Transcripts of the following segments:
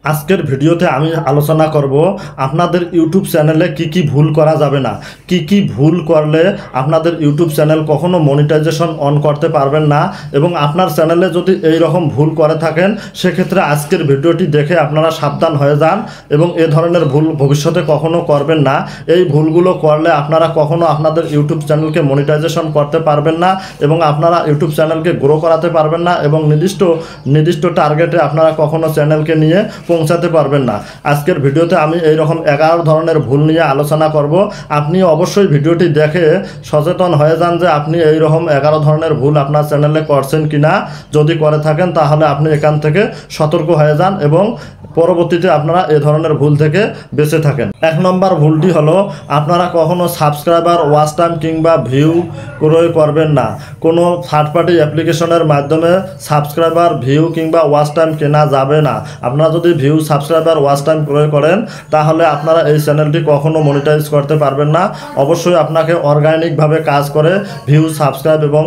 আজকের ভিডিওতে আমি আলোচনা করব আপনাদের ইউটিউব চ্যানেলে কি ভুল করা যাবে না, কি ভুল করলে আপনাদের ইউটিউব চ্যানেল কখনো মনিটাইজেশন অন করতে পারবেন না। এবং আপনার চ্যানেলে যদি এই রকম ভুল করে থাকেন সেক্ষেত্রে আজকের ভিডিওটি দেখে আপনারা সাবধান হয়ে যান এবং এ ধরনের ভুল ভবিষ্যতে কখনো করবেন না। এই ভুলগুলো করলে আপনারা কখনো আপনাদের ইউটিউব চ্যানেলকে মনিটাইজেশন করতে পারবেন না এবং আপনারা ইউটিউব চ্যানেলকে গ্রো করাতে পারবেন না এবং নির্দিষ্ট টার্গেটে আপনারা কখনো চ্যানেলকে নিয়ে পৌঁছাতে পারবেন না। আজকের ভিডিওতে আমি এই রকম 11 ধরনের ভুল নিয়ে আলোচনা করব। আপনি অবশ্যই ভিডিওটি দেখে সচেতন হয়ে যান যে আপনি এই রকম 11 ধরনের ভুল আপনার চ্যানেলে করছেন কিনা। যদি করে থাকেন তাহলে আপনি এখান থেকে সতর্ক হয়ে যান এবং পরবর্তীতে আপনারা এই ধরনের ভুল থেকে বেঁচে থাকেন। 1 নম্বর ভুলটি হলো আপনারা কখনো সাবস্ক্রাইবার, ওয়াচ টাইম কিংবা ভিউ ক্রয় করবেন না। কোনো থার্ড পার্টি অ্যাপ্লিকেশনের মাধ্যমে সাবস্ক্রাইবার, ভিউ কিংবা ওয়াচ টাইম কেনা যাবে না। আপনারা যদি ভিউ, সাবস্ক্রাইবার, ওয়াচ টাইম ক্রয় করেন তাহলে আপনারা এই চ্যানেলটি কখনো মনিটাইজ করতে পারবেন না। অবশ্যই আপনাকে অর্গানিকভাবে কাজ করে ভিউ, সাবস্ক্রাইব এবং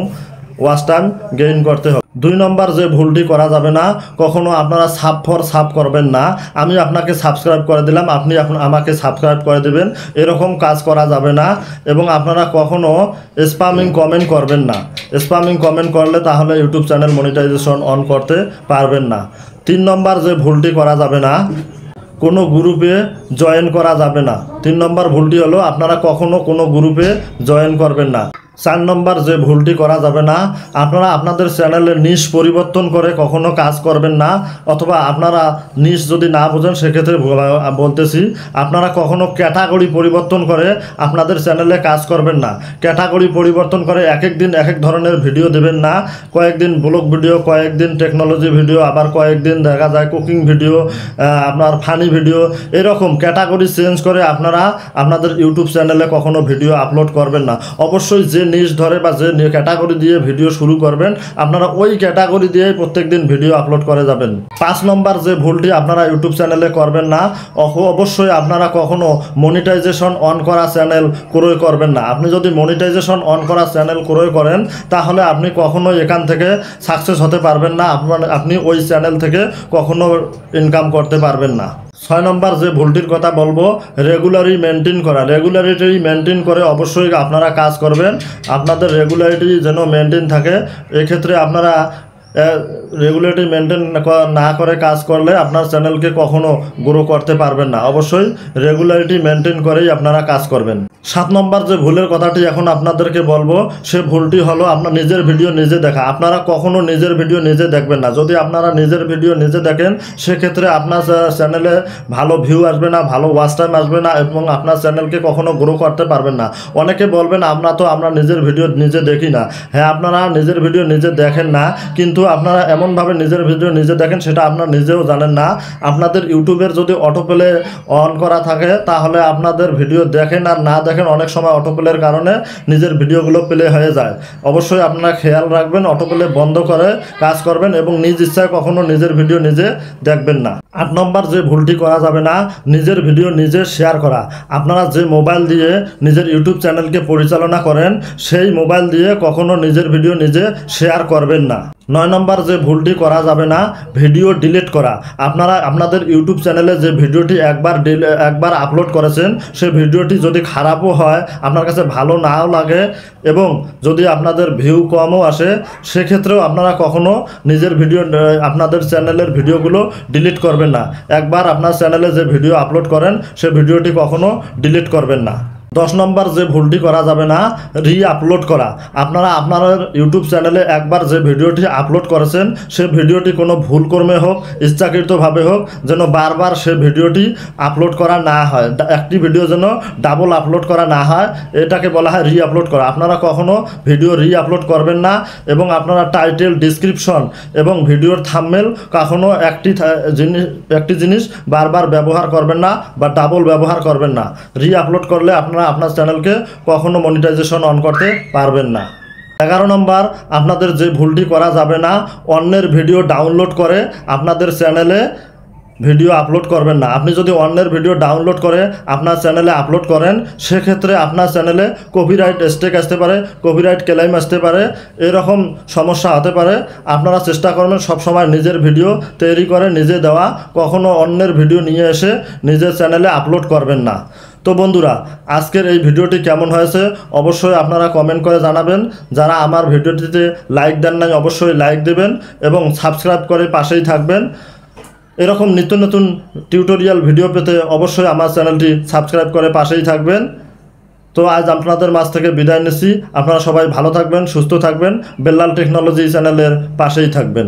ওয়াচ টাইম গেইন করতে হবে। 2 নম্বর যে ভুলটি করা যাবে না, কখনো আপনারা সাব ফর সাব করবেন না। আমি আপনাকে সাবস্ক্রাইব করে দিলাম, আপনি আমাকে সাবস্ক্রাইব করে দেবেন, এরকম কাজ করা যাবে না। এবং আপনারা কখনো স্প্যামিং কমেন্ট করবেন না। স্প্যামিং কমেন্ট করলে তাহলে ইউটিউব চ্যানেল মনিটাইজেশন অন করতে পারবেন না। 3 নম্বর যে ভুলটি করা যাবে না, কোনো গ্রুপে জয়েন করা যাবে না। 3 নম্বর ভুলটি হলো আপনারা কখনো কোনো গ্রুপে জয়েন করবেন না। 4 নম্বর যে ভুলটি করা যাবে না, আপনারা আপনাদের চ্যানেলের নিশ পরিবর্তন করে কখনো কাজ করবেন না। অথবা আপনারা নিশ যদি না বোঝেন সেক্ষেত্রে বলতেছি, আপনারা কখনো ক্যাটাগরি পরিবর্তন করে আপনাদের চ্যানেলে কাজ করবেন না। ক্যাটাগরি পরিবর্তন করে এক এক দিন এক এক ধরনের ভিডিও দেবেন না। কয়েকদিন ব্লগ ভিডিও, কয়েকদিন টেকনোলজি ভিডিও, আবার কয়েকদিন দেখা যায় কুকিং ভিডিও, আপনার ফানি ভিডিও, এরকম ক্যাটাগরি চেঞ্জ করে আপনারা আপনাদের ইউটিউব চ্যানেলে কখনো ভিডিও আপলোড করবেন না। অবশ্যই যে নিশ ধরে বা যে ক্যাটাগরি দিয়ে ভিডিও শুরু করবেন আপনারা ওই ক্যাটাগরি দিয়ে প্রত্যেকদিন ভিডিও আপলোড করে যাবেন। 5 নম্বর যে ভুলটি আপনারা ইউটিউব চ্যানেলে করবেন না, অবশ্যই আপনারা কখনো মনিটাইজেশন অন করা চ্যানেল ক্রয় করবেন না। আপনি যদি মনিটাইজেশন অন করা চ্যানেল ক্রয় করেন তাহলে আপনি কখনোই এখান থেকে সাকসেস হতে পারবেন না। আপনি ওই চ্যানেল থেকে কখনো ইনকাম করতে পারবেন না। 6 নম্বর যে ভুলটির কথা বলবো, রেগুলারি মেনটেন করা। রেগুলারিটি মেনটেন করে অবশ্যই আপনারা কাজ করবেন। আপনাদের রেগুলারিটি যেন মেনটেন থাকে। এক্ষেত্রে আপনারা রেগুলারিটি মেনটেন না করে কাজ করলে আপনার চ্যানেলকে কখনো গ্রো করতে পারবেন না। অবশ্যই রেগুলারিটি মেনটেন করেই আপনারা কাজ করবেন। 7 নম্বর যে ভুলের কথাটি এখন আপনাদেরকে বলবো, সে ভুলটি হলো আপনার নিজের ভিডিও নিজে দেখা। আপনারা কখনো নিজের ভিডিও নিজে দেখবেন না। যদি আপনারা নিজের ভিডিও নিজে দেখেন সেক্ষেত্রে আপনার চ্যানেলে ভালো ভিউ আসবে না, ভালো ওয়াচ টাইম আসবে না এবং আপনার চ্যানেলকে কখনো গ্রো করতে পারবেন না। অনেকে বলবেন আমরা নিজের ভিডিও নিজে দেখি না। হ্যাঁ, আপনারা নিজের ভিডিও নিজে দেখেন না, কিন্তু আপনারা এমনভাবে নিজের ভিডিও নিজে দেখেন সেটা আপনারা নিজেও জানেন না। আপনাদের ইউটিউবের যদি অটোপ্লে অন করা থাকে তাহলে আপনাদের ভিডিও দেখেন আর না দেখেন, অনেক সময় অটোপ্লের কারণে নিজের ভিডিওগুলো প্লে হয়ে যায়। অবশ্যই আপনারা খেয়াল রাখবেন, অটোপ্লে বন্ধ করে কাজ করবেন এবং নিজ ইচ্ছায় কখনো নিজের ভিডিও নিজে দেখবেন না। 8 নম্বর যে ভুলটি করা যাবে না, নিজের ভিডিও নিজে শেয়ার করা। আপনারা যে মোবাইল দিয়ে নিজের ইউটিউব চ্যানেলকে পরিচালনা করেন সেই মোবাইল দিয়ে কখনো নিজের ভিডিও নিজে শেয়ার করবেন না। 9 নম্বর যে ভুলটি করা যাবে না, ভিডিও ডিলিট করা। আপনারা আপনাদের ইউটিউব চ্যানেলে যে ভিডিওটি একবার আপলোড করেছেন সেই ভিডিওটি যদি খারাপও হয়, আপনার কাছে ভালো নাও লাগে এবং যদি আপনাদের ভিউ কমও আসে সেক্ষেত্রেও আপনারা কখনো নিজের ভিডিও, আপনাদের চ্যানেলের ভিডিওগুলো ডিলিট করবেন না। একবার আপনার চ্যানেলে যে ভিডিও আপলোড করেন সেই ভিডিওটি কখনো ডিলিট করবেন না। 10 নম্বর যে ভুলটি করা যাবে না, আপলোড করা। আপনারা আপনাদের ইউটিউব চ্যানেলে একবার যে ভিডিওটি আপলোড করেছেন সেই ভিডিওটি কোনো ভুলক্রমে হোক, ইচ্ছাকৃতভাবে হোক, যেন বারবার সে ভিডিওটি আপলোড করা না হয়। একটি ভিডিও যেন ডাবল আপলোড করা না হয়, এটাকে বলা হয় আপলোড করা। আপনারা কখনো ভিডিও আপলোড করবেন না এবং আপনারা টাইটেল, ডিসক্রিপশন এবং ভিডিওর থাম্বনেল কখনো একটি জিনিস বারবার ব্যবহার করবেন না বা ডাবল ব্যবহার করবেন না। আপলোড করলে আপনারা আপনার চ্যানেলকে কখনো মনিটাইজেশন অন করতে পারবেন না। 11 নম্বর আপনাদের যে ভুলটি করা যাবে না, অন্যের ভিডিও ডাউনলোড করে আপনাদের চ্যানেলে ভিডিও আপলোড করবেন না। আপনি যদি অন্যের ভিডিও ডাউনলোড করে আপনার চ্যানেলে আপলোড করেন, সেক্ষেত্রে আপনার চ্যানেলে কপিরাইট স্ট্রাইক আসতে পারে, কপিরাইট ক্লেম আসতে পারে, এরকম সমস্যা হতে পারে। আপনারা চেষ্টা করবেন সবসময় নিজের ভিডিও তৈরি করে নিজে দেওয়া, কখনো অন্যের ভিডিও নিয়ে এসে নিজের চ্যানেলে আপলোড করবেন না। তো বন্ধুরা, আজকের এই ভিডিওটি কেমন হয়েছে অবশ্যই আপনারা কমেন্ট করে জানাবেন। যারা আমার ভিডিওটিতে লাইক দেন নাই অবশ্যই লাইক দেবেন এবং সাবস্ক্রাইব করে পাশেই থাকবেন। এরকম নিত্য নতুন টিউটোরিয়াল ভিডিও পেতে অবশ্যই আমার চ্যানেলটি সাবস্ক্রাইব করে পাশেই থাকবেন। তো আজ আপনাদের মাঝ থেকে বিদায় নিচ্ছি। আপনারা সবাই ভালো থাকবেন, সুস্থ থাকবেন, বেল্লাল টেকনোলজি চ্যানেলের পাশেই থাকবেন।